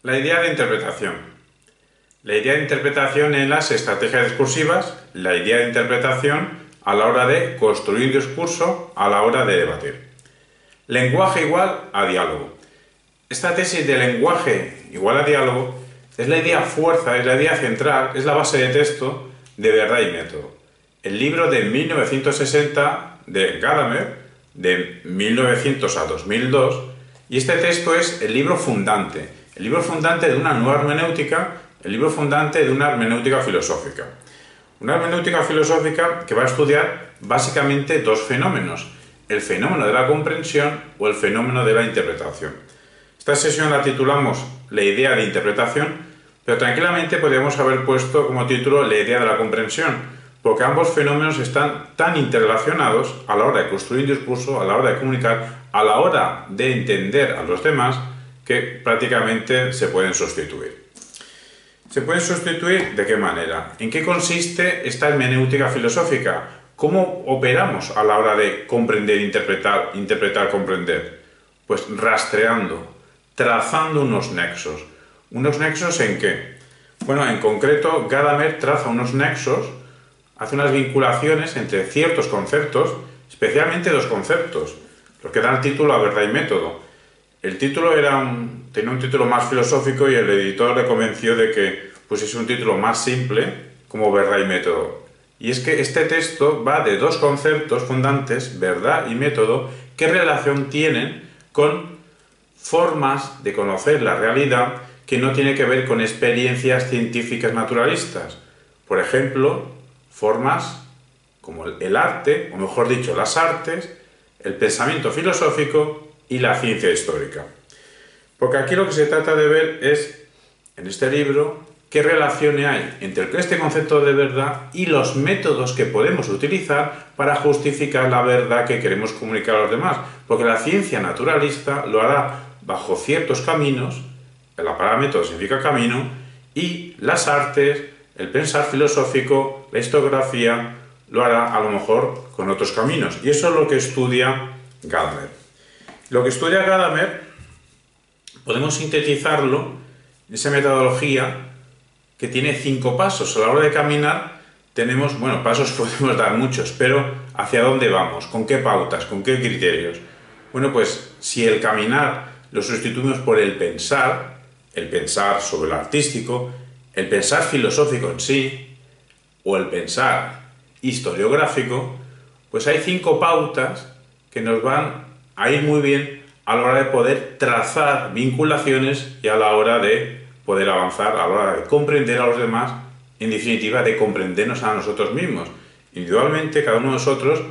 La idea de interpretación. La idea de interpretación en las estrategias discursivas, la idea de interpretación a la hora de construir un discurso, a la hora de debatir. Lenguaje igual a diálogo. Esta tesis de lenguaje igual a diálogo es la idea fuerza, es la idea central, es la base de texto de Verdad y Método. El libro de 1960 de Gadamer, de 1900 a 2002, y este texto es el libro fundante de una nueva hermenéutica, el libro fundante de una hermenéutica filosófica. Una hermenéutica filosófica que va a estudiar básicamente dos fenómenos, el fenómeno de la comprensión o el fenómeno de la interpretación. Esta sesión la titulamos La idea de interpretación, pero tranquilamente podríamos haber puesto como título La idea de la comprensión, porque ambos fenómenos están tan interrelacionados a la hora de construir un discurso, a la hora de comunicar, a la hora de entender a los demás, que prácticamente se pueden sustituir. ¿Se pueden sustituir de qué manera? ¿En qué consiste esta hermenéutica filosófica? ¿Cómo operamos a la hora de comprender, interpretar, comprender? Pues rastreando, trazando unos nexos. ¿Unos nexos en qué? Bueno, en concreto, Gadamer traza unos nexos, hace unas vinculaciones entre ciertos conceptos, especialmente dos conceptos, los que dan título a Verdad y Método. El título tenía un título más filosófico y el editor le convenció de que pusiese un título más simple como Verdad y Método. Y es que este texto va de dos conceptos fundantes, verdad y método, ¿qué relación tienen con formas de conocer la realidad que no tiene que ver con experiencias científicas naturalistas? Por ejemplo, formas como el arte, o mejor dicho, las artes, el pensamiento filosófico y la ciencia histórica. Porque aquí lo que se trata de ver es, en este libro, qué relación hay entre este concepto de verdad y los métodos que podemos utilizar para justificar la verdad que queremos comunicar a los demás. Porque la ciencia naturalista lo hará bajo ciertos caminos, la palabra método significa camino, y las artes, el pensar filosófico, la historiografía, lo hará a lo mejor con otros caminos. Y eso es lo que estudia Gadamer. Lo que estudia Gadamer podemos sintetizarlo en esa metodología que tiene 5 pasos. A la hora de caminar tenemos, bueno, pasos podemos dar muchos, pero ¿hacia dónde vamos? ¿Con qué pautas? ¿Con qué criterios? Bueno, pues si el caminar lo sustituimos por el pensar sobre lo artístico, el pensar filosófico en sí, o el pensar historiográfico, pues hay 5 pautas que nos van a ir muy bien a la hora de poder trazar vinculaciones y a la hora de poder avanzar, a la hora de comprender a los demás, en definitiva, de comprendernos a nosotros mismos, individualmente, cada uno de nosotros,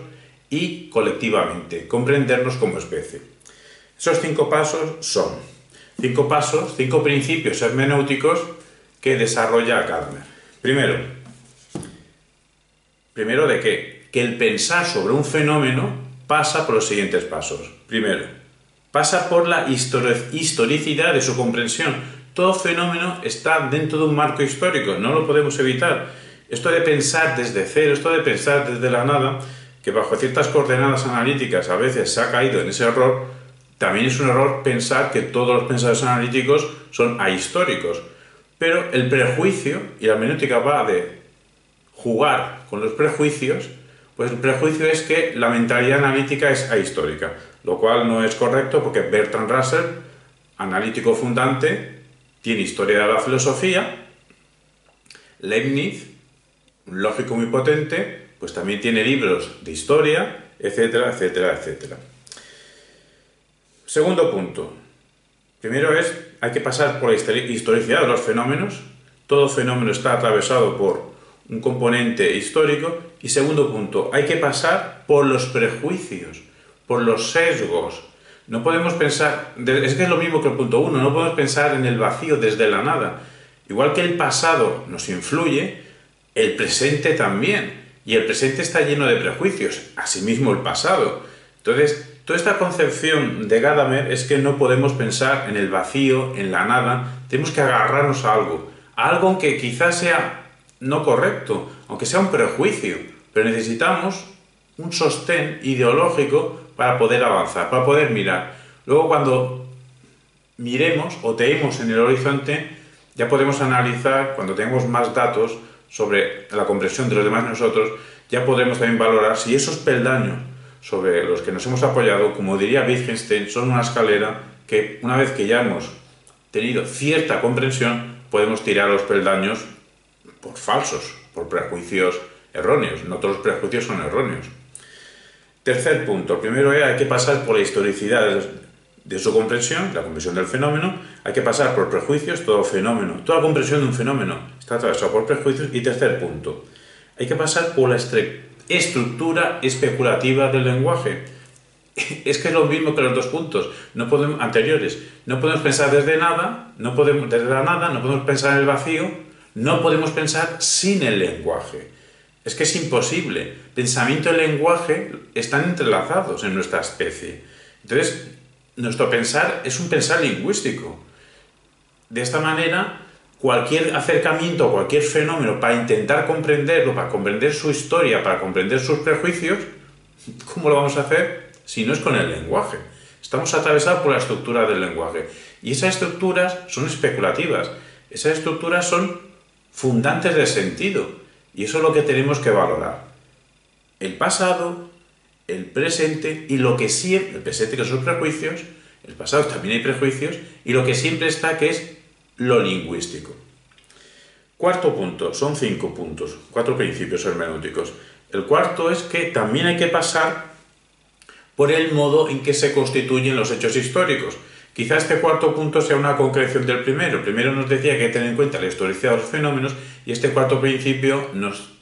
y colectivamente, comprendernos como especie. Esos 5 pasos son 5 pasos, 5 principios hermenéuticos que desarrolla Gadamer. Primero ¿de qué? Que el pensar sobre un fenómeno pasa por los siguientes pasos. Primero, pasa por la historicidad de su comprensión. Todo fenómeno está dentro de un marco histórico, no lo podemos evitar. Esto de pensar desde cero, esto de pensar desde la nada, que bajo ciertas coordenadas analíticas a veces se ha caído en ese error, también es un error pensar que todos los pensadores analíticos son ahistóricos. Pero el prejuicio, y la hermenéutica va de jugar con los prejuicios, pues el prejuicio es que la mentalidad analítica es ahistórica, lo cual no es correcto porque Bertrand Russell, analítico fundante, tiene historia de la filosofía. Leibniz, un lógico muy potente, pues también tiene libros de historia, etcétera, etcétera, etcétera. Segundo punto. Primero hay que pasar por la historicidad de los fenómenos. Todo fenómeno está atravesado por un componente histórico. Y segundo punto, hay que pasar por los prejuicios, por los sesgos. No podemos pensar, es que es lo mismo que el punto 1, no podemos pensar en el vacío desde la nada. Igual que el pasado nos influye, el presente también. Y el presente está lleno de prejuicios, asimismo el pasado. Entonces, toda esta concepción de Gadamer es que no podemos pensar en el vacío, en la nada. Tenemos que agarrarnos a algo que quizás sea no correcto, aunque sea un prejuicio, pero necesitamos un sostén ideológico para poder avanzar, para poder mirar. Luego, cuando miremos o tenemos en el horizonte, ya podemos analizar, cuando tenemos más datos sobre la comprensión de los demás nosotros, ya podremos también valorar si esos peldaños sobre los que nos hemos apoyado, como diría Wittgenstein, son una escalera que una vez que ya hemos tenido cierta comprensión, podemos tirar los peldaños por falsos, por prejuicios erróneos. No todos los prejuicios son erróneos. Tercer punto. Primero hay que pasar por la historicidad de su comprensión, la comprensión del fenómeno. Hay que pasar por prejuicios. Todo fenómeno, toda comprensión de un fenómeno está atravesada por prejuicios. Y tercer punto. Hay que pasar por la estructura especulativa del lenguaje. Es que es lo mismo que los dos puntos anteriores. No podemos pensar desde la nada, no podemos pensar en el vacío, no podemos pensar sin el lenguaje. Es que es imposible. Pensamiento y lenguaje están entrelazados en nuestra especie. Entonces, nuestro pensar es un pensar lingüístico. De esta manera, cualquier acercamiento a cualquier fenómeno para intentar comprenderlo, para comprender su historia, para comprender sus prejuicios, ¿cómo lo vamos a hacer? Si no es con el lenguaje. Estamos atravesados por la estructura del lenguaje. Y esas estructuras son especulativas. Esas estructuras son fundantes de sentido. Y eso es lo que tenemos que valorar. El pasado, el presente y lo que siempre... El presente que son los prejuicios, el pasado también hay prejuicios, y lo que siempre está que es lo lingüístico. Cuarto punto, son 5 puntos, 4 principios hermenéuticos. El cuarto es que también hay que pasar por el modo en que se constituyen los hechos históricos. Quizá este cuarto punto sea una concreción del primero. El primero nos decía que hay que tener en cuenta la historicidad de los fenómenos y este cuarto principio nos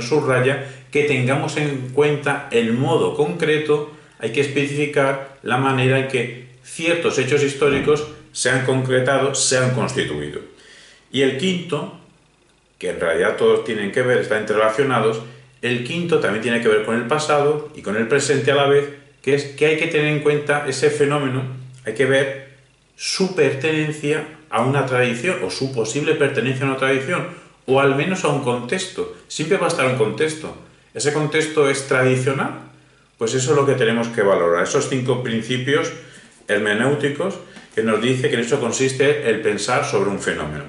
subraya que tengamos en cuenta el modo concreto, hay que especificar la manera en que ciertos hechos históricos se han concretado, se han constituido. Y el quinto, que en realidad todos tienen que ver, están interrelacionados, el quinto también tiene que ver con el pasado y con el presente a la vez, que es que hay que tener en cuenta ese fenómeno, hay que ver su pertenencia a una tradición o su posible pertenencia a una tradición o al menos a un contexto. Siempre va a estar un contexto. ¿Ese contexto es tradicional? Pues eso es lo que tenemos que valorar. Esos 5 principios hermenéuticos que nos dice que en eso consiste el pensar sobre un fenómeno.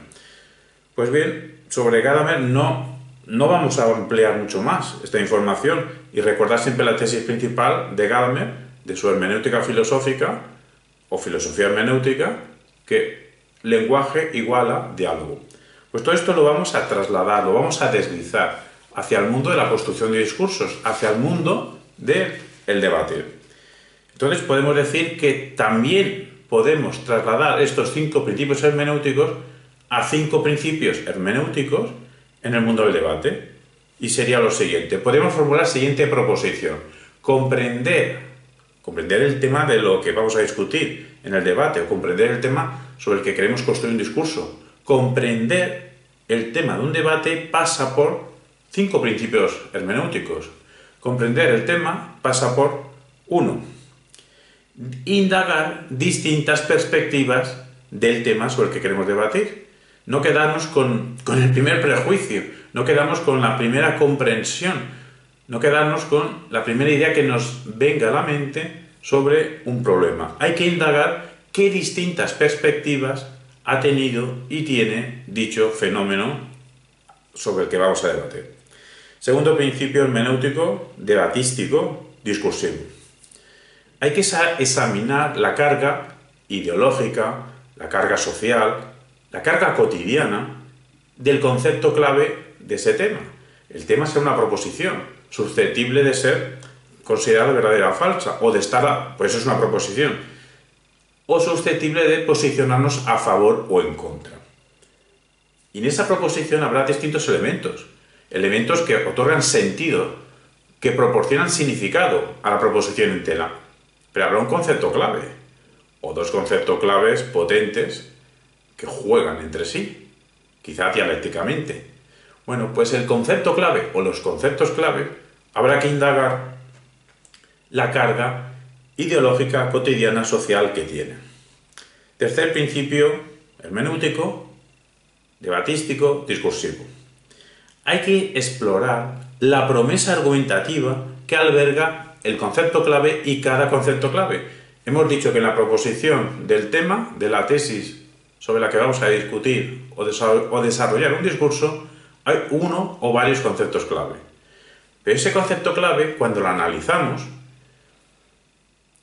Pues bien, sobre Gadamer no vamos a ampliar mucho más esta información y recordar siempre la tesis principal de Gadamer, de su hermenéutica filosófica o filosofía hermenéutica, que lenguaje iguala diálogo. Pues todo esto lo vamos a trasladar, lo vamos a deslizar hacia el mundo de la construcción de discursos, hacia el mundo del debatir. Entonces podemos decir que también podemos trasladar estos 5 principios hermenéuticos a 5 principios hermenéuticos en el mundo del debate. Y sería lo siguiente. Podemos formular la siguiente proposición. Comprender el tema de lo que vamos a discutir en el debate o comprender el tema sobre el que queremos construir un discurso. Comprender el tema de un debate pasa por 5 principios hermenéuticos. Comprender el tema pasa por 1. Indagar distintas perspectivas del tema sobre el que queremos debatir. No quedarnos con el primer prejuicio, no quedarnos con la primera comprensión, no quedarnos con la primera idea que nos venga a la mente sobre un problema. Hay que indagar qué distintas perspectivas ha tenido y tiene dicho fenómeno sobre el que vamos a debatir. Segundo principio hermenéutico, debatístico, discursivo. Hay que examinar la carga ideológica, la carga social, la carga cotidiana del concepto clave de ese tema. El tema será una proposición susceptible de ser considerada verdadera o falsa, o de estar, pues eso es una proposición, o susceptible de posicionarnos a favor o en contra. Y en esa proposición habrá distintos elementos que otorgan sentido, que proporcionan significado a la proposición entera. Pero habrá un concepto clave, o 2 conceptos claves potentes que juegan entre sí, quizá dialécticamente. Bueno, pues el concepto clave o los conceptos clave habrá que indagar la carga ideológica cotidiana social que tiene. Tercer principio hermenéutico, debatístico, discursivo. Hay que explorar la promesa argumentativa que alberga el concepto clave y cada concepto clave. Hemos dicho que en la proposición del tema, de la tesis sobre la que vamos a discutir o desarrollar un discurso, hay uno o varios conceptos clave. Pero ese concepto clave, cuando lo analizamos,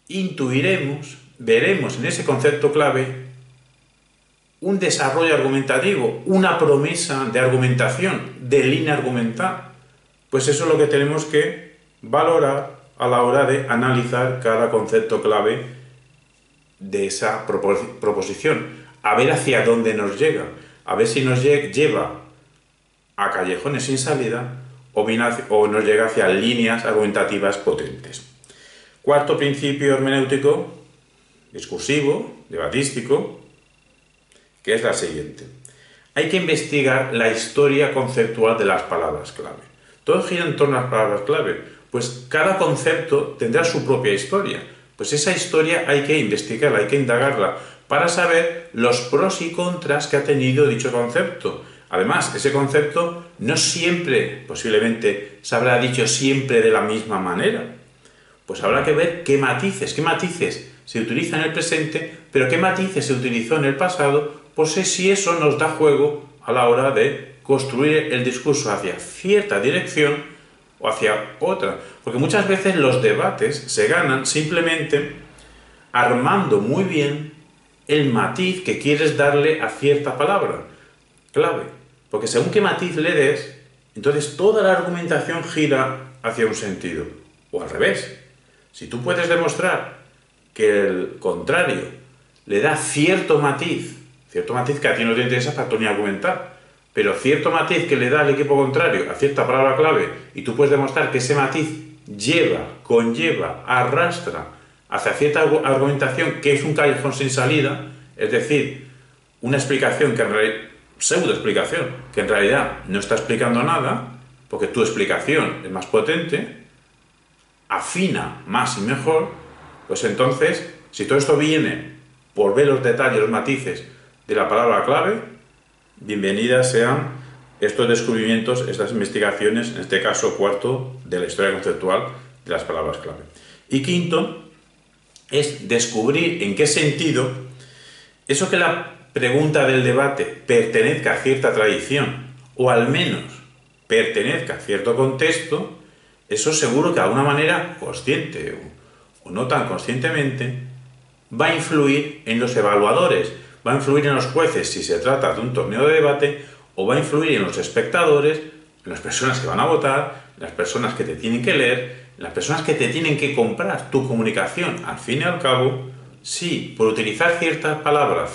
intuiremos, veremos en ese concepto clave un desarrollo argumentativo, una promesa de argumentación, de línea argumental. Pues eso es lo que tenemos que valorar a la hora de analizar cada concepto clave de esa proposición, a ver hacia dónde nos llega, a ver si nos lleva a callejones sin salida o nos llega hacia líneas argumentativas potentes. Cuarto principio hermenéutico, discursivo, debatístico, que es la siguiente. Hay que investigar la historia conceptual de las palabras clave. Todo gira en torno a las palabras clave, pues cada concepto tendrá su propia historia. Pues esa historia hay que investigarla, hay que indagarla, para saber los pros y contras que ha tenido dicho concepto. Además, ese concepto no siempre, posiblemente, se habrá dicho siempre de la misma manera. Pues habrá que ver qué matices se utilizan en el presente, pero qué matices se utilizó en el pasado, pues si eso nos da juego a la hora de construir el discurso hacia cierta dirección o hacia otra. Porque muchas veces los debates se ganan simplemente armando muy bien el matiz que quieres darle a cierta palabra clave. Porque según qué matiz le des, entonces toda la argumentación gira hacia un sentido. O al revés. Si tú puedes demostrar que el contrario le da cierto matiz que a ti no te interesa para tu ni argumentar, pero cierto matiz que le da al equipo contrario a cierta palabra clave, y tú puedes demostrar que ese matiz conlleva, arrastra hacia cierta argumentación que es un callejón sin salida, es decir, una explicación pseudo explicación, que en realidad no está explicando nada, porque tu explicación es más potente, afina más y mejor, pues entonces, si todo esto viene por ver los detalles, los matices de la palabra clave, bienvenidas sean estos descubrimientos, estas investigaciones, en este caso cuarto, de la historia conceptual de las palabras clave. Y quinto, es descubrir en qué sentido eso que la pregunta del debate pertenezca a cierta tradición, o al menos pertenezca a cierto contexto, eso seguro que de alguna manera, consciente o no tan conscientemente, va a influir en los evaluadores, va a influir en los jueces si se trata de un torneo de debate, o va a influir en los espectadores, en las personas que van a votar, en las personas que te tienen que leer, en las personas que te tienen que comprar tu comunicación. Al fin y al cabo, si por utilizar ciertas palabras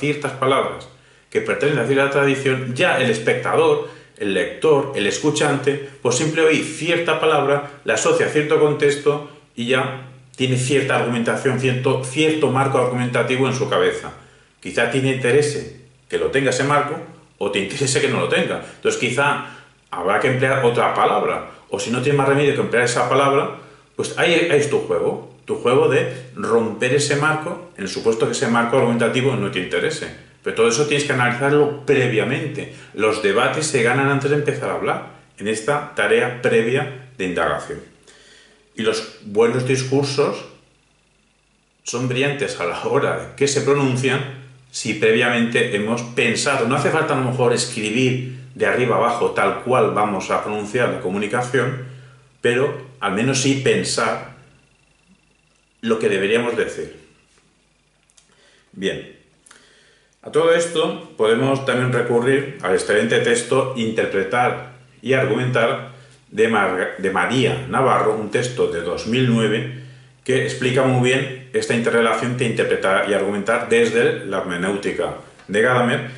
que pertenecen a cierta tradición, ya el espectador, el lector, el escuchante, por simple oír cierta palabra, la asocia a cierto contexto y ya tiene cierta argumentación, cierto marco argumentativo en su cabeza. Quizá tiene interés que lo tenga ese marco, o te interese que no lo tenga. Entonces quizá habrá que emplear otra palabra, o si no tienes más remedio que emplear esa palabra, pues ahí es tu juego de romper ese marco, en el supuesto que ese marco argumentativo no te interese. Pero todo eso tienes que analizarlo previamente. Los debates se ganan antes de empezar a hablar, en esta tarea previa de indagación. Y los buenos discursos son brillantes a la hora de que se pronuncian si previamente hemos pensado. No hace falta a lo mejor escribir de arriba abajo tal cual vamos a pronunciar la comunicación, pero al menos sí pensar lo que deberíamos decir. Bien, a todo esto podemos también recurrir al excelente texto Interpretar y argumentar de María Navarro, un texto de 2009 que explica muy bien esta interrelación de interpretar y argumentar desde la hermenéutica de Gadamer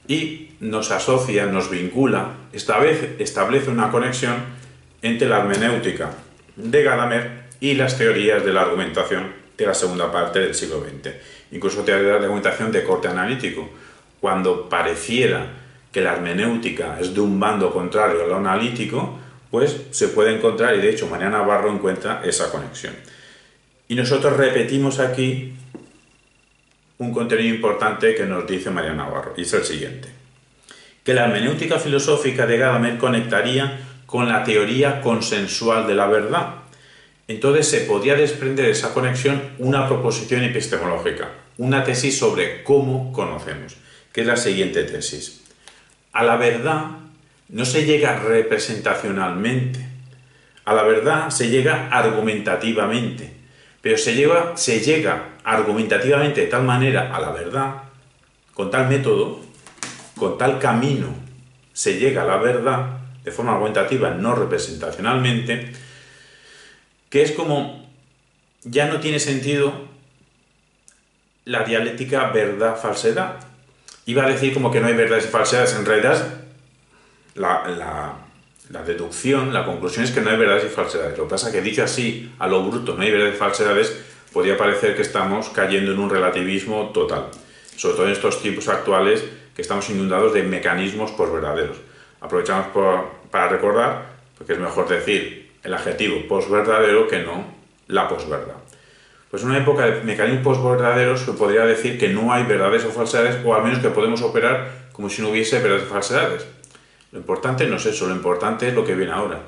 y nos asocia, nos vincula, establece una conexión entre la hermenéutica de Gadamer y las teorías de la argumentación de la segunda parte del siglo XX. Incluso teorías de argumentación de corte analítico. Cuando pareciera que la hermenéutica es de un bando contrario a lo analítico, pues se puede encontrar, y de hecho María Navarro encuentra esa conexión. Y nosotros repetimos aquí un contenido importante que nos dice María Navarro, y es el siguiente: que la hermenéutica filosófica de Gadamer conectaría con la teoría consensual de la verdad, Entonces se podía desprender de esa conexión una proposición epistemológica, una tesis sobre cómo conocemos, que es la siguiente tesis. A la verdad no se llega representacionalmente, a la verdad se llega argumentativamente, pero se llega argumentativamente de tal manera a la verdad, con tal método, con tal camino, se llega a la verdad de forma argumentativa, no representacionalmente, que es como ya no tiene sentido la dialéctica verdad-falsedad. Iba a decir como que no hay verdades y falsedades, en realidad la deducción, la conclusión es que no hay verdades y falsedades. Lo que pasa es que dicho así, a lo bruto, no hay verdades y falsedades, podría parecer que estamos cayendo en un relativismo total, sobre todo en estos tiempos actuales que estamos inundados de mecanismos posverdaderos. Aprovechamos para recordar, porque es mejor decir el adjetivo posverdadero que no la posverdad. Pues en una época de mecanismos posverdaderos se podría decir que no hay verdades o falsedades, o al menos que podemos operar como si no hubiese verdades o falsedades. Lo importante no es eso, lo importante es lo que viene ahora.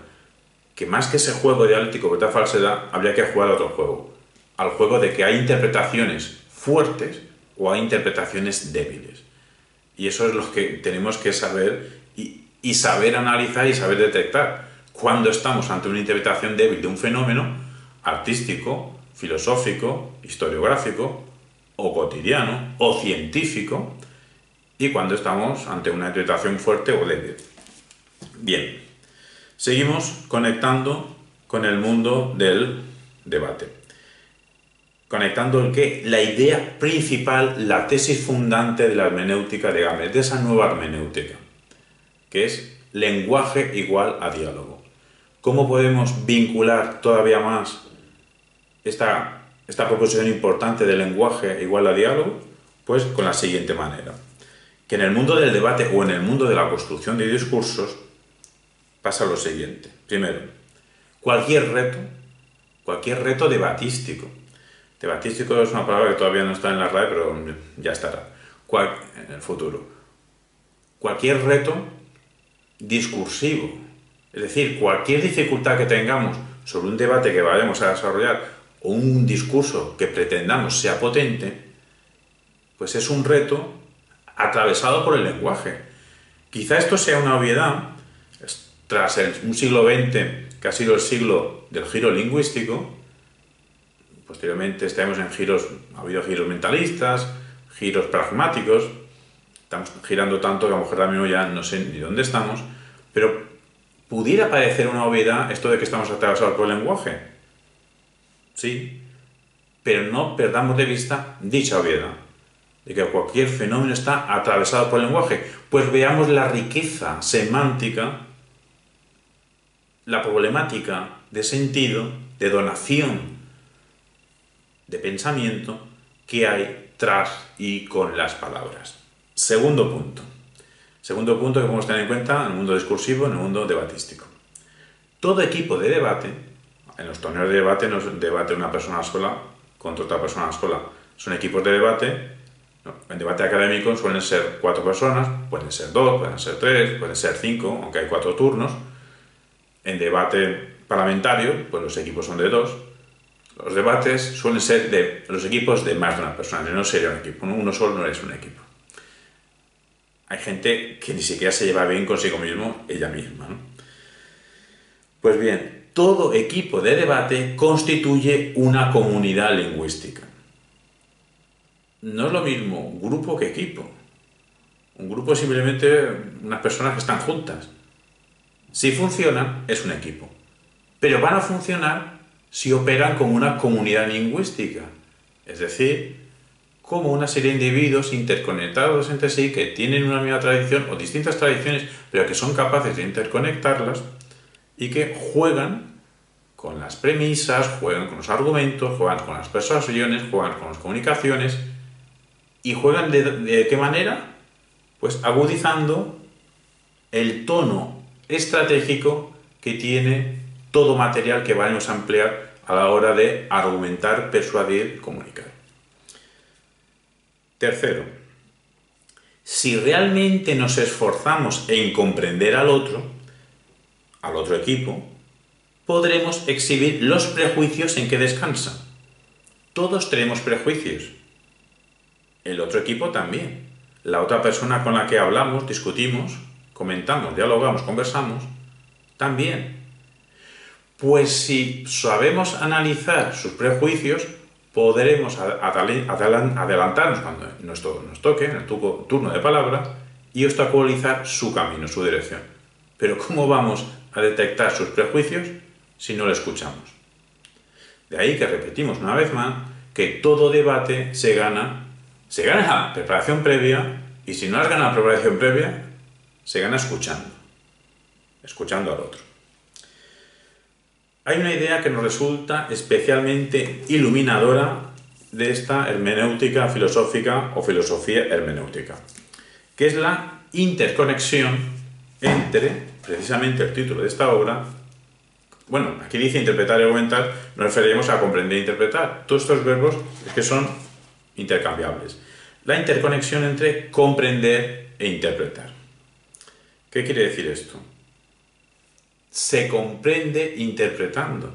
Que más que ese juego dialéctico verdad-falsedad, habría que jugar a otro juego. Al juego de que hay interpretaciones fuertes o hay interpretaciones débiles. Y eso es lo que tenemos que saber y saber analizar y saber detectar. Cuando estamos ante una interpretación débil de un fenómeno artístico, filosófico, historiográfico, o cotidiano, o científico, y cuando estamos ante una interpretación fuerte o débil. Bien, seguimos conectando con el mundo del debate. Conectando el qué, la idea principal, la tesis fundante de la hermenéutica de Gamés, de esa nueva hermenéutica, que es lenguaje igual a diálogo. ¿Cómo podemos vincular todavía más esta proposición importante de lenguaje igual a diálogo? Pues con la siguiente manera. Que en el mundo del debate o en el mundo de la construcción de discursos pasa lo siguiente. Primero, cualquier reto debatístico. Debatístico es una palabra que todavía no está en la RAE, pero ya estará en el futuro. Cualquier reto discursivo, es decir, cualquier dificultad que tengamos sobre un debate que vayamos a desarrollar o un discurso que pretendamos sea potente, pues es un reto atravesado por el lenguaje. Quizá esto sea una obviedad tras un siglo XX que ha sido el siglo del giro lingüístico. Posteriormente estaremos en giros, ha habido giros mentalistas, giros pragmáticos, estamos girando tanto que a lo mejor ahora mismo ya no sé ni dónde estamos, pero pudiera parecer una obviedad esto de que estamos atravesados por el lenguaje. Sí, pero no perdamos de vista dicha obviedad, de que cualquier fenómeno está atravesado por el lenguaje. Pues veamos la riqueza semántica, la problemática de sentido, de donación de pensamiento que hay tras y con las palabras. Segundo punto que podemos tener en cuenta en el mundo discursivo, en el mundo debatístico. Todo equipo de debate, en los torneos de debate no es debate una persona sola contra otra persona sola, son equipos de debate. En debate académico suelen ser 4 personas, pueden ser 2, pueden ser 3, pueden ser 5, aunque hay 4 turnos. En debate parlamentario, pues los equipos son de 2. Los debates suelen ser de los equipos de más de una persona, no sería un equipo, uno solo no es un equipo. Hay gente que ni siquiera se lleva bien consigo mismo, ella misma, ¿no? Pues bien, todo equipo de debate constituye una comunidad lingüística. No es lo mismo grupo que equipo. Un grupo es simplemente unas personas que están juntas. Si funcionan, es un equipo. Pero van a funcionar si operan como una comunidad lingüística. Es decir, como una serie de individuos interconectados entre sí que tienen una misma tradición o distintas tradiciones, pero que son capaces de interconectarlas y que juegan con las premisas, juegan con los argumentos, juegan con las persuasiones, juegan con las comunicaciones. ¿Y juegan de qué manera? Pues agudizando el tono estratégico que tiene todo material que vayamos a emplear a la hora de argumentar, persuadir, comunicar. Tercero, si realmente nos esforzamos en comprender al otro equipo, podremos exhibir los prejuicios en que descansan. Todos tenemos prejuicios. El otro equipo también. La otra persona con la que hablamos, discutimos, comentamos, dialogamos, conversamos, también. Pues si sabemos analizar sus prejuicios, podremos adelantarnos cuando nos toque, en el turno de palabra, y obstaculizar su camino, su dirección. Pero ¿cómo vamos a detectar sus prejuicios si no lo escuchamos? De ahí que repetimos una vez más que todo debate se gana la preparación previa, y si no has ganado la preparación previa, se gana escuchando al otro. Hay una idea que nos resulta especialmente iluminadora de esta hermenéutica filosófica o filosofía hermenéutica, que es la interconexión entre, precisamente el título de esta obra, bueno, aquí dice interpretar y argumentar, nos referiremos a comprender e interpretar. Todos estos verbos es que son intercambiables. La interconexión entre comprender e interpretar. ¿Qué quiere decir esto? Se comprende interpretando.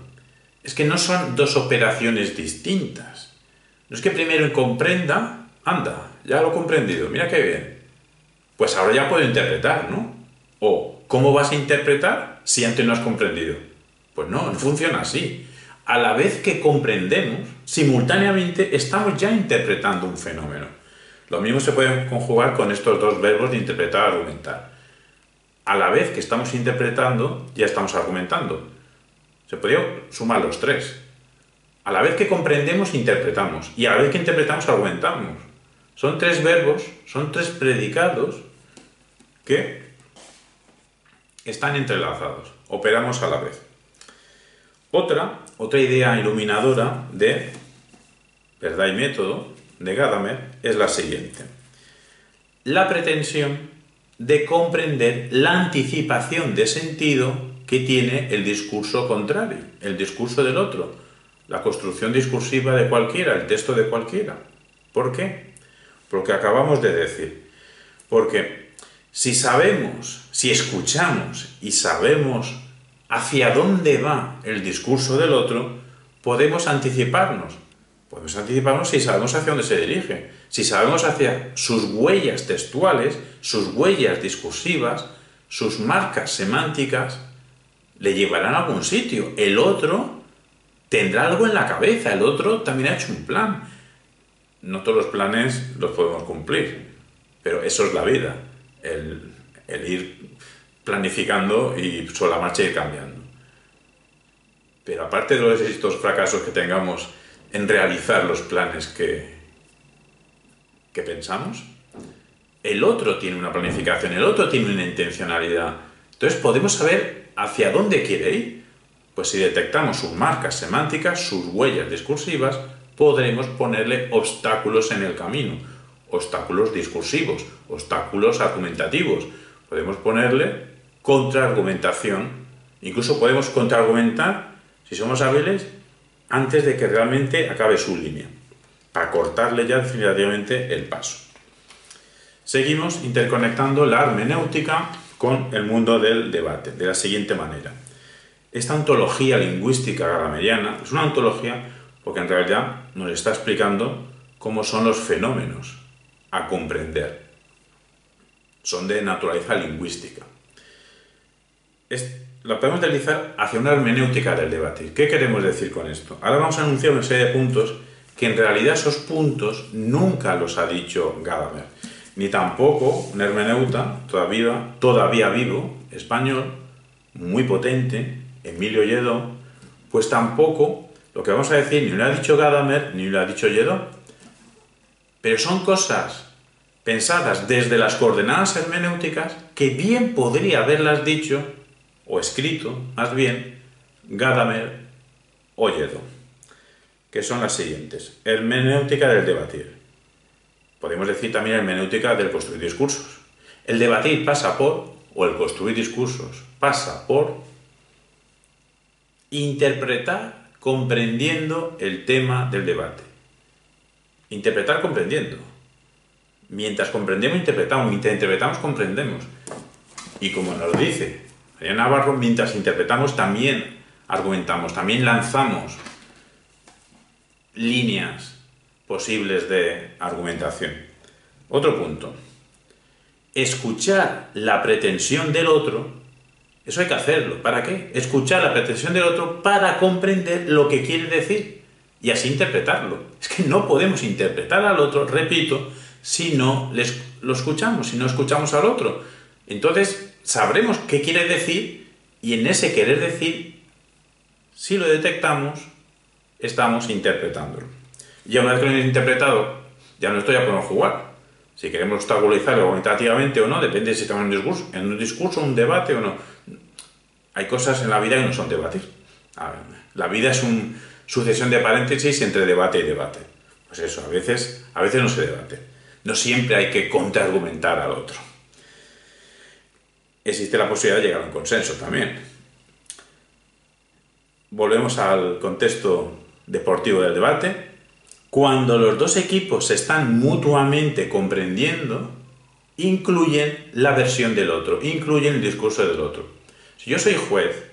Es que no son dos operaciones distintas. No es que primero comprenda, anda, ya lo he comprendido, mira qué bien. Pues ahora ya puedo interpretar, ¿no? O, ¿cómo vas a interpretar si antes no has comprendido? Pues no funciona así. A la vez que comprendemos, simultáneamente estamos ya interpretando un fenómeno. Lo mismo se puede conjugar con estos dos verbos de interpretar y argumentar. A la vez que estamos interpretando, ya estamos argumentando. Se podría sumar los tres. A la vez que comprendemos, interpretamos. Y a la vez que interpretamos, argumentamos. Son tres verbos, son tres predicados que están entrelazados. Operamos a la vez. Otra idea iluminadora de Verdad y Método, de Gadamer, es la siguiente. La pretensión de comprender la anticipación de sentido que tiene el discurso contrario, el discurso del otro, la construcción discursiva de cualquiera, el texto de cualquiera. ¿Por qué? Porque acabamos de decir. Porque si sabemos, si escuchamos y sabemos hacia dónde va el discurso del otro, podemos anticiparnos. Podemos anticiparnos si sabemos hacia dónde se dirige, si sabemos hacia sus huellas textuales, sus huellas discursivas, sus marcas semánticas, le llevarán a algún sitio. El otro tendrá algo en la cabeza, el otro también ha hecho un plan. No todos los planes los podemos cumplir, pero eso es la vida, el ir planificando y sobre la marcha ir cambiando. Pero aparte de estos fracasos que tengamos en realizar los planes que pensamos, el otro tiene una planificación, el otro tiene una intencionalidad. Entonces podemos saber hacia dónde quiere ir. Pues si detectamos sus marcas semánticas, sus huellas discursivas, podremos ponerle obstáculos en el camino, obstáculos discursivos, obstáculos argumentativos. Podemos ponerle contraargumentación. Incluso podemos contraargumentar, si somos hábiles, antes de que realmente acabe su línea, para cortarle ya definitivamente el paso. Seguimos interconectando la hermenéutica con el mundo del debate, de la siguiente manera. Esta ontología lingüística gadameriana es una ontología porque en realidad nos está explicando cómo son los fenómenos a comprender. Son de naturaleza lingüística. La podemos deslizar hacia una hermenéutica del debate. ¿Qué queremos decir con esto? Ahora vamos a anunciar una serie de puntos que en realidad esos puntos nunca los ha dicho Gadamer, ni tampoco un hermeneuta todavía vivo, español, muy potente, Emilio Lledó, pues tampoco lo que vamos a decir ni lo ha dicho Gadamer ni lo ha dicho Lledó. Pero son cosas pensadas desde las coordenadas hermenéuticas que bien podría haberlas dicho o escrito, más bien, Gadamer o Lledó, que son las siguientes. Hermenéutica del debatir. Podemos decir también hermenéutica del construir discursos. El debatir pasa por, o el construir discursos pasa por, interpretar comprendiendo el tema del debate. Interpretar comprendiendo. Mientras comprendemos, interpretamos. Mientras interpretamos, comprendemos. Y como nos lo dice María Navarro, mientras interpretamos también argumentamos, también lanzamos líneas posibles de argumentación. Otro punto. Escuchar la pretensión del otro, eso hay que hacerlo. ¿Para qué? Escuchar la pretensión del otro para comprender lo que quiere decir y así interpretarlo. Es que no podemos interpretar al otro, repito, si no lo escuchamos, si no escuchamos al otro. Entonces sabremos qué quiere decir y en ese querer decir, si lo detectamos, estamos interpretándolo. Y una vez que lo hemos interpretado, ya no podemos jugar. Si queremos obstaculizarlo argumentativamente o no, depende de si estamos en un discurso, un debate o no. Hay cosas en la vida que no son debates. La vida es una sucesión de paréntesis entre debate y debate. Pues eso, a veces no se debate. No siempre hay que contraargumentar al otro. Existe la posibilidad de llegar a un consenso también. Volvemos al contexto deportivo del debate. Cuando los dos equipos se están mutuamente comprendiendo, incluyen la versión del otro, incluyen el discurso del otro. Si yo soy juez,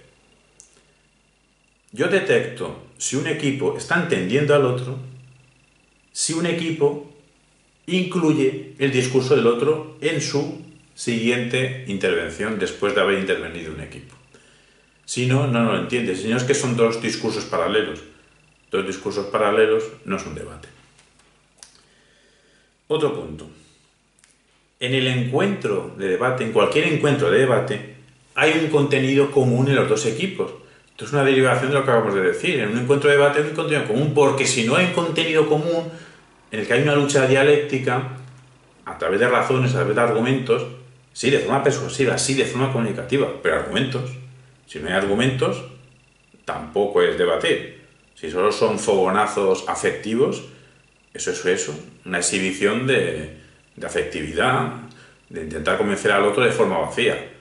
yo detecto si un equipo está entendiendo al otro, si un equipo incluye el discurso del otro en su siguiente intervención después de haber intervenido un equipo. Si no, no lo entiende. Si no, es que son dos discursos paralelos. Dos discursos paralelos no es un debate. Otro punto. En el encuentro de debate, en cualquier encuentro de debate, hay un contenido común en los dos equipos. Esto es una derivación de lo que acabamos de decir. En un encuentro de debate hay un contenido común, porque si no hay un contenido común en el que hay una lucha dialéctica, a través de razones, a través de argumentos, sí, de forma persuasiva, sí, de forma comunicativa, pero argumentos. Si no hay argumentos, tampoco es debatir. Si solo son fogonazos afectivos, eso es eso, una exhibición de afectividad, de intentar convencer al otro de forma vacía.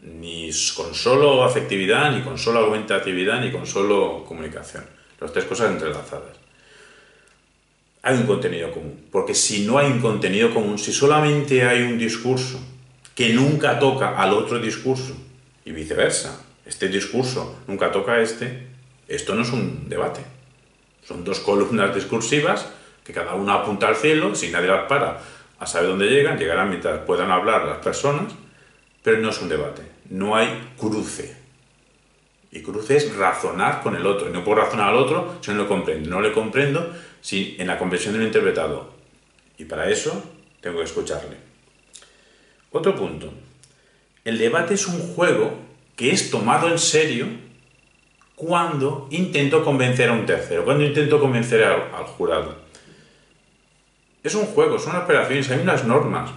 Ni con solo afectividad, ni con solo argumentatividad, ni con solo comunicación. Las tres cosas entrelazadas. Hay un contenido común, porque si no hay un contenido común, si solamente hay un discurso que nunca toca al otro discurso, y viceversa, este discurso nunca toca a esto no es un debate. Son dos columnas discursivas que cada una apunta al cielo, si nadie las para a saber dónde llegarán mientras puedan hablar las personas, pero no es un debate, no hay cruce. Y cruce es razonar con el otro, y no puedo razonar al otro si no lo comprendo. No le comprendo si en la comprensión de lo interpretado, y para eso tengo que escucharle. Otro punto. El debate es un juego que es tomado en serio cuando intento convencer a un tercero, cuando intento convencer al jurado. Es un juego, son operaciones, hay unas normas.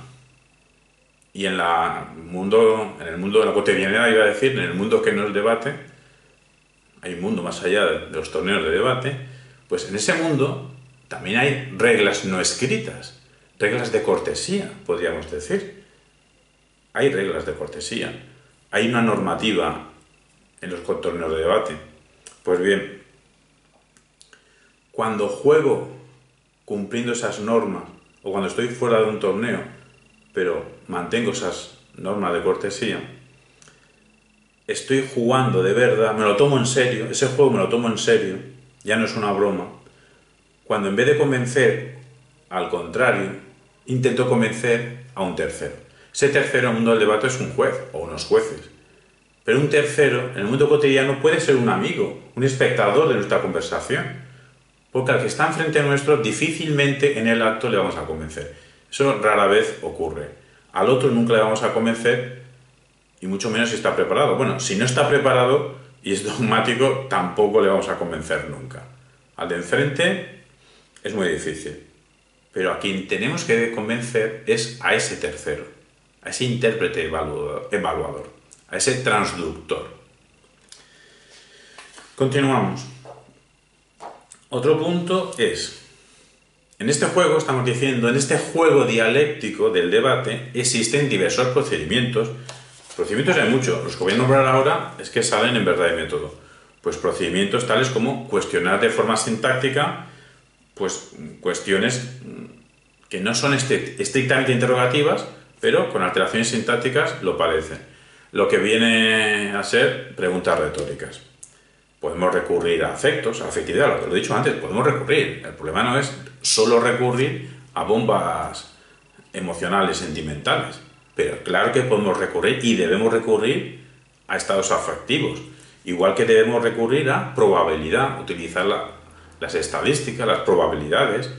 Y en el mundo de la cotidianidad, iba a decir, en el mundo que no es debate, hay un mundo más allá de los torneos de debate, pues en ese mundo también hay reglas no escritas, reglas de cortesía, podríamos decir. Hay reglas de cortesía, hay una normativa en los torneos de debate. Pues bien, cuando juego cumpliendo esas normas, o cuando estoy fuera de un torneo, pero mantengo esas normas de cortesía, estoy jugando de verdad, me lo tomo en serio, ese juego me lo tomo en serio, ya no es una broma, cuando en vez de convencer al contrario, intento convencer a un tercero. Ese tercero en el mundo del debate es un juez o unos jueces. Pero un tercero, en el mundo cotidiano, puede ser un amigo, un espectador de nuestra conversación. Porque al que está enfrente nuestro, difícilmente en el acto le vamos a convencer. Eso rara vez ocurre. Al otro nunca le vamos a convencer, y mucho menos si está preparado. Bueno, si no está preparado y es dogmático, tampoco le vamos a convencer nunca. Al de enfrente es muy difícil. Pero a quien tenemos que convencer es a ese tercero, a ese intérprete evaluador, a ese transductor. Continuamos. Otro punto es, en este juego, estamos diciendo, en este juego dialéctico del debate, existen diversos procedimientos. Procedimientos hay muchos, los que voy a nombrar ahora es que salen en Verdad y Método. Pues procedimientos tales como cuestionar de forma sintáctica, pues cuestiones que no son estrictamente interrogativas, pero con alteraciones sintácticas lo parecen. Lo que viene a ser preguntas retóricas. Podemos recurrir a afectos, a afectividad, lo que lo he dicho antes, podemos recurrir. El problema no es solo recurrir a bombas emocionales, sentimentales. Pero claro que podemos recurrir y debemos recurrir a estados afectivos. Igual que debemos recurrir a probabilidad, utilizar las estadísticas, las probabilidades,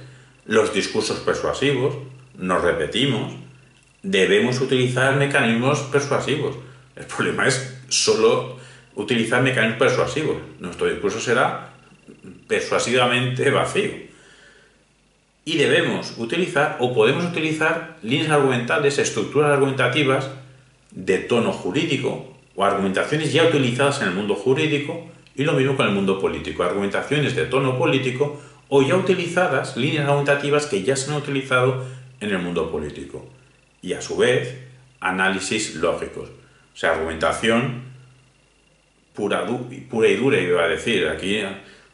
los discursos persuasivos, nos repetimos, debemos utilizar mecanismos persuasivos. El problema es solo utilizar mecanismos persuasivos. Nuestro discurso será persuasivamente vacío. Y debemos utilizar, o podemos utilizar, líneas argumentales, estructuras argumentativas de tono jurídico, o argumentaciones ya utilizadas en el mundo jurídico, y lo mismo con el mundo político, argumentaciones de tono político, o ya utilizadas, líneas argumentativas que ya se han utilizado en el mundo político. Y a su vez, análisis lógicos, o sea, argumentación pura y dura, iba a decir. Aquí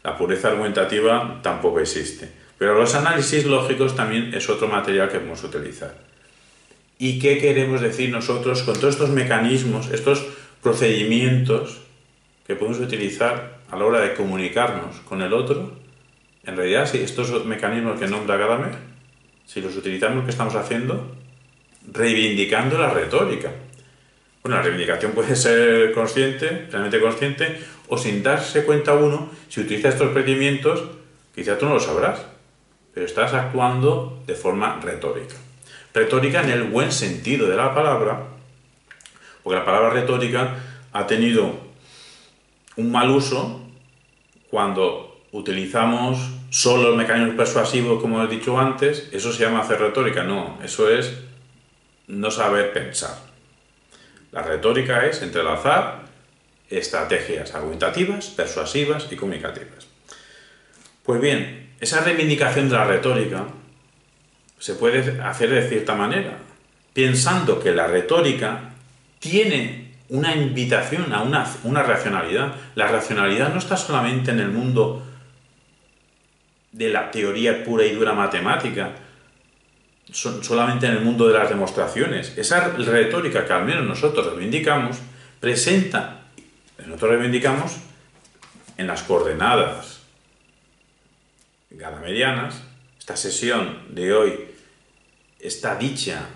la pureza argumentativa tampoco existe. Pero los análisis lógicos también es otro material que podemos utilizar. ¿Y qué queremos decir nosotros con todos estos mecanismos, estos procedimientos que podemos utilizar a la hora de comunicarnos con el otro? En realidad, si estos mecanismos que nombra Gadamer, si los utilizamos, ¿qué estamos haciendo? Reivindicando la retórica. Bueno, la reivindicación puede ser consciente, realmente consciente, o sin darse cuenta uno, si utiliza estos procedimientos, quizá tú no lo sabrás, pero estás actuando de forma retórica. Retórica en el buen sentido de la palabra, porque la palabra retórica ha tenido un mal uso cuando utilizamos solo el mecanismo persuasivo, como he dicho antes. Eso se llama hacer retórica. No, eso es no saber pensar. La retórica es entrelazar estrategias argumentativas, persuasivas y comunicativas. Pues bien, esa reivindicación de la retórica se puede hacer de cierta manera, pensando que la retórica tiene una invitación a una racionalidad. La racionalidad no está solamente en el mundo de la teoría pura y dura matemática, solamente en el mundo de las demostraciones. Esa retórica que al menos nosotros reivindicamos, nosotros reivindicamos en las coordenadas gadamerianas. Esta sesión de hoy está dicha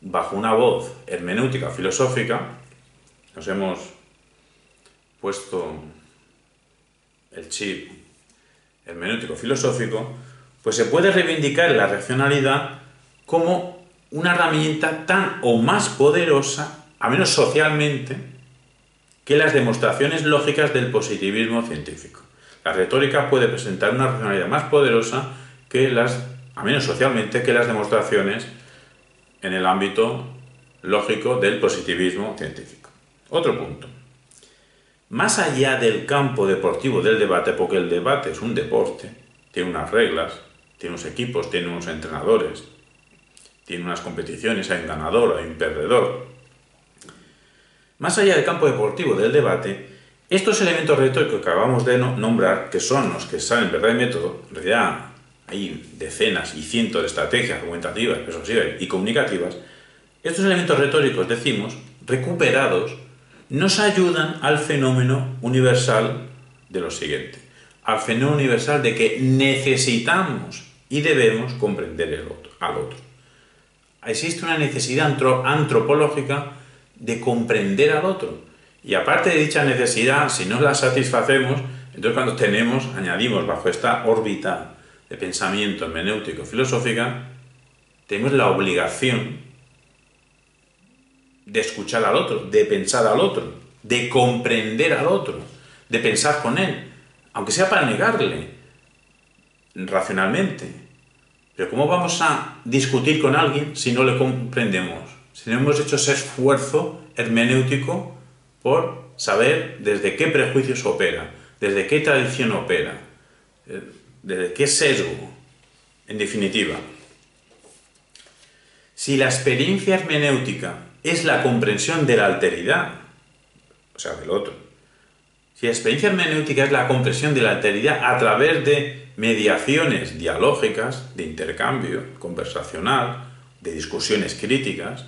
bajo una voz hermenéutica filosófica. Nos hemos puesto el chip hermenéutico filosófico, pues se puede reivindicar la racionalidad como una herramienta tan o más poderosa, al menos socialmente, que las demostraciones lógicas del positivismo científico. La retórica puede presentar una racionalidad más poderosa que al menos socialmente, que las demostraciones en el ámbito lógico del positivismo científico. Otro punto. Más allá del campo deportivo del debate, porque el debate es un deporte, tiene unas reglas, tiene unos equipos, tiene unos entrenadores, tiene unas competiciones, hay un ganador, hay un perdedor. Más allá del campo deportivo del debate, estos elementos retóricos que acabamos de nombrar, que son los que salen verdad y método, en realidad hay decenas y cientos de estrategias argumentativas, persuasivas y comunicativas, estos elementos retóricos, decimos, recuperados, nos ayudan al fenómeno universal de lo siguiente, al fenómeno universal de que necesitamos y debemos comprender al otro. Existe una necesidad antropológica de comprender al otro. Y aparte de dicha necesidad, si no la satisfacemos, entonces cuando añadimos bajo esta órbita de pensamiento hermenéutico filosófica, tenemos la obligación de escuchar al otro, de pensar al otro, de comprender al otro, de pensar con él, aunque sea para negarle racionalmente. Pero ¿cómo vamos a discutir con alguien si no le comprendemos? Si no hemos hecho ese esfuerzo hermenéutico por saber desde qué prejuicios opera, desde qué tradición opera, desde qué sesgo, en definitiva. Si la experiencia hermenéutica es la comprensión de la alteridad, o sea, del otro, si la experiencia hermenéutica es la comprensión de la alteridad a través de mediaciones dialógicas, de intercambio conversacional, de discusiones críticas,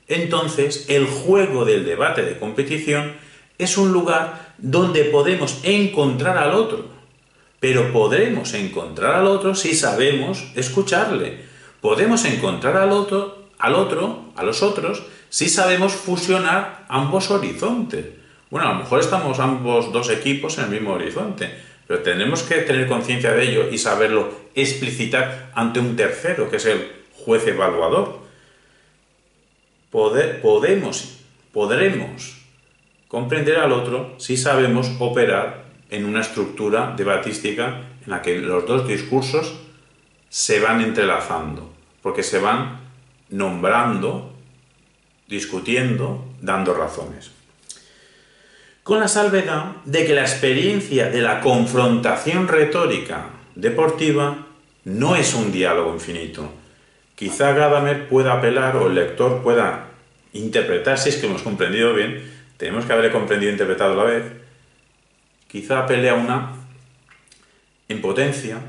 entonces el juego del debate de competición Es un lugar donde podemos encontrar al otro, pero podremos encontrar al otro si sabemos escucharle. Podemos encontrar a los otros, si sabemos fusionar ambos horizontes. Bueno, a lo mejor estamos ambos dos equipos en el mismo horizonte, pero tenemos que tener conciencia de ello y saberlo explicitar ante un tercero, que es el juez evaluador. Podremos comprender al otro si sabemos operar en una estructura debatística en la que los dos discursos se van entrelazando, porque se van nombrando, discutiendo, dando razones. Con la salvedad de que la experiencia de la confrontación retórica deportiva no es un diálogo infinito. Quizá Gadamer pueda apelar o el lector pueda interpretar, si es que hemos comprendido bien, tenemos que haber comprendido e interpretado a la vez, quizá apele a una en potencia,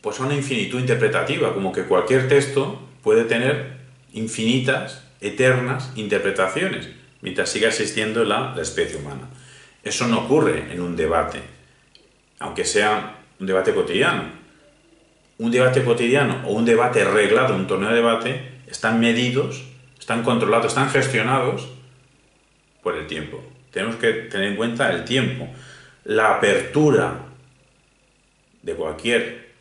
pues a una infinitud interpretativa, como que cualquier texto puede tener infinitas, eternas interpretaciones, mientras siga existiendo la especie humana. Eso no ocurre en un debate, aunque sea un debate cotidiano. Un debate cotidiano o un debate reglado, un torneo de debate, están medidos, están controlados, están gestionados por el tiempo. Tenemos que tener en cuenta el tiempo. La apertura de cualquier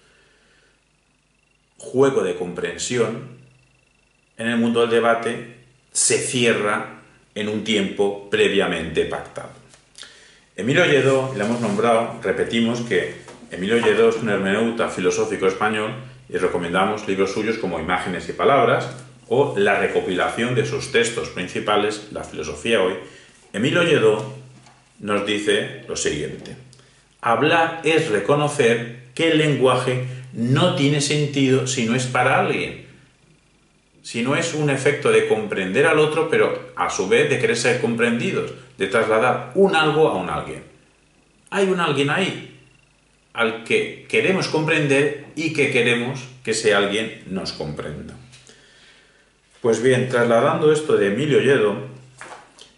juego de comprensión en el mundo del debate se cierra en un tiempo previamente pactado. Emilio Lledó, le hemos nombrado, repetimos que Emilio Lledó es un hermeneuta filosófico español y recomendamos libros suyos como Imágenes y Palabras o la recopilación de sus textos principales, La filosofía hoy. Emilio Lledó nos dice lo siguiente: hablar es reconocer que el lenguaje no tiene sentido si no es para alguien, si no es un efecto de comprender al otro, pero a su vez de querer ser comprendidos, de trasladar un algo a un alguien. Hay un alguien ahí al que queremos comprender y que queremos que ese alguien nos comprenda. Pues bien, trasladando esto de Emilio Lledó,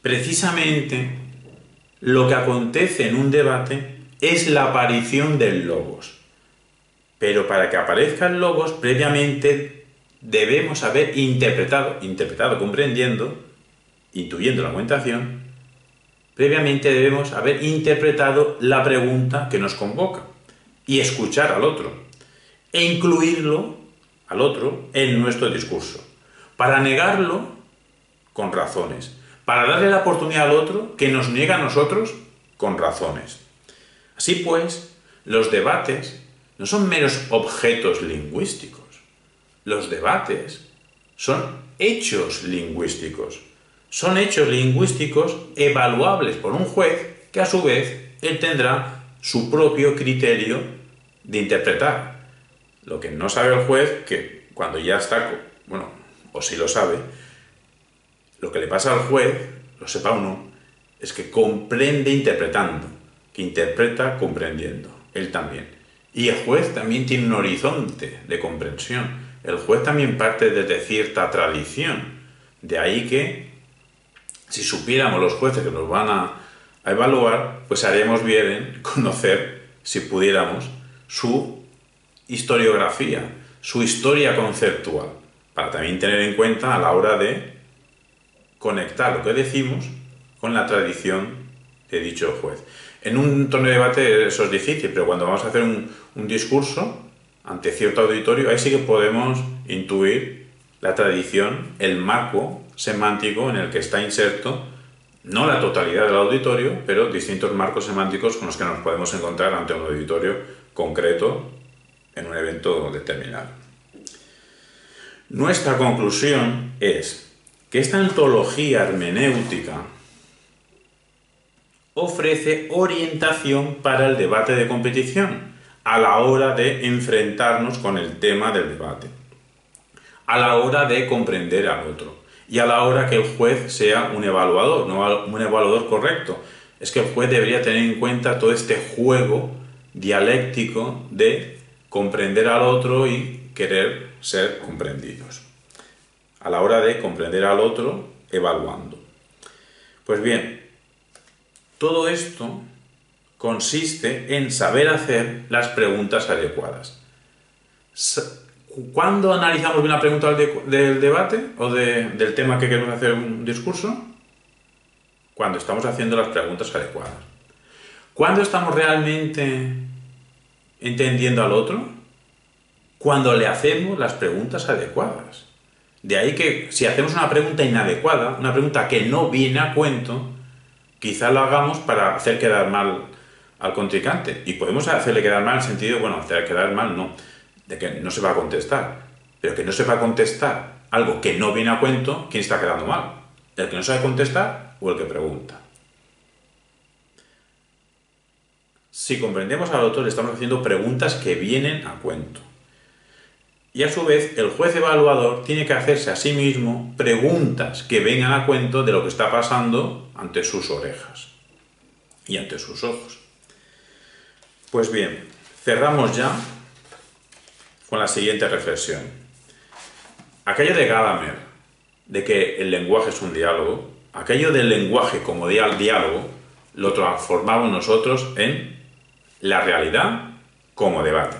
precisamente lo que acontece en un debate es la aparición del logos. Pero para que aparezca el logos, previamente debemos haber interpretado comprendiendo, intuyendo la argumentación, previamente debemos haber interpretado la pregunta que nos convoca y escuchar al otro e incluirlo al otro en nuestro discurso, para negarlo con razones, para darle la oportunidad al otro que nos niega a nosotros con razones. Así pues, los debates no son meros objetos lingüísticos. Los debates son hechos lingüísticos. Son hechos lingüísticos evaluables por un juez que a su vez él tendrá su propio criterio de interpretar. Lo que no sabe el juez, que cuando ya está, bueno, o si lo sabe, lo que le pasa al juez, lo sepa o no, es que comprende interpretando, que interpreta comprendiendo, él también. Y el juez también tiene un horizonte de comprensión. El juez también parte desde cierta tradición. De ahí que, si supiéramos los jueces que nos van a evaluar, pues haríamos bien en conocer, si pudiéramos, su historiografía, su historia conceptual, para también tener en cuenta a la hora de conectar lo que decimos con la tradición de dicho juez. En un torneo de debate eso es difícil, pero cuando vamos a hacer un discurso ante cierto auditorio, ahí sí que podemos intuir la tradición, el marco semántico en el que está inserto, no la totalidad del auditorio, pero distintos marcos semánticos con los que nos podemos encontrar ante un auditorio concreto en un evento determinado. Nuestra conclusión es que esta antología hermenéutica ofrece orientación para el debate de competición a la hora de enfrentarnos con el tema del debate, a la hora de comprender al otro y a la hora que el juez sea un evaluador, no un evaluador correcto. Es que el juez debería tener en cuenta todo este juego dialéctico de comprender al otro y querer ser comprendidos, a la hora de comprender al otro evaluando. Pues bien, todo esto consiste en saber hacer las preguntas adecuadas. ¿Cuándo analizamos bien la pregunta del debate o del tema que queremos hacer un discurso? Cuando estamos haciendo las preguntas adecuadas. ¿Cuándo estamos realmente entendiendo al otro? Cuando le hacemos las preguntas adecuadas. De ahí que si hacemos una pregunta inadecuada, una pregunta que no viene a cuento, quizá lo hagamos para hacer quedar mal al contrincante. Y podemos hacerle quedar mal en el sentido, bueno, hacer quedar mal no, de que no se va a contestar. Pero que no se va a contestar algo que no viene a cuento, ¿quién está quedando mal? ¿El que no sabe contestar o el que pregunta? Si comprendemos al otro, le estamos haciendo preguntas que vienen a cuento. Y a su vez, el juez evaluador tiene que hacerse a sí mismo preguntas que vengan a cuento de lo que está pasando ante sus orejas y ante sus ojos. Pues bien, cerramos ya con la siguiente reflexión. Aquello de Gadamer, de que el lenguaje es un diálogo, aquello del lenguaje como diálogo, lo transformamos nosotros en la realidad como debate.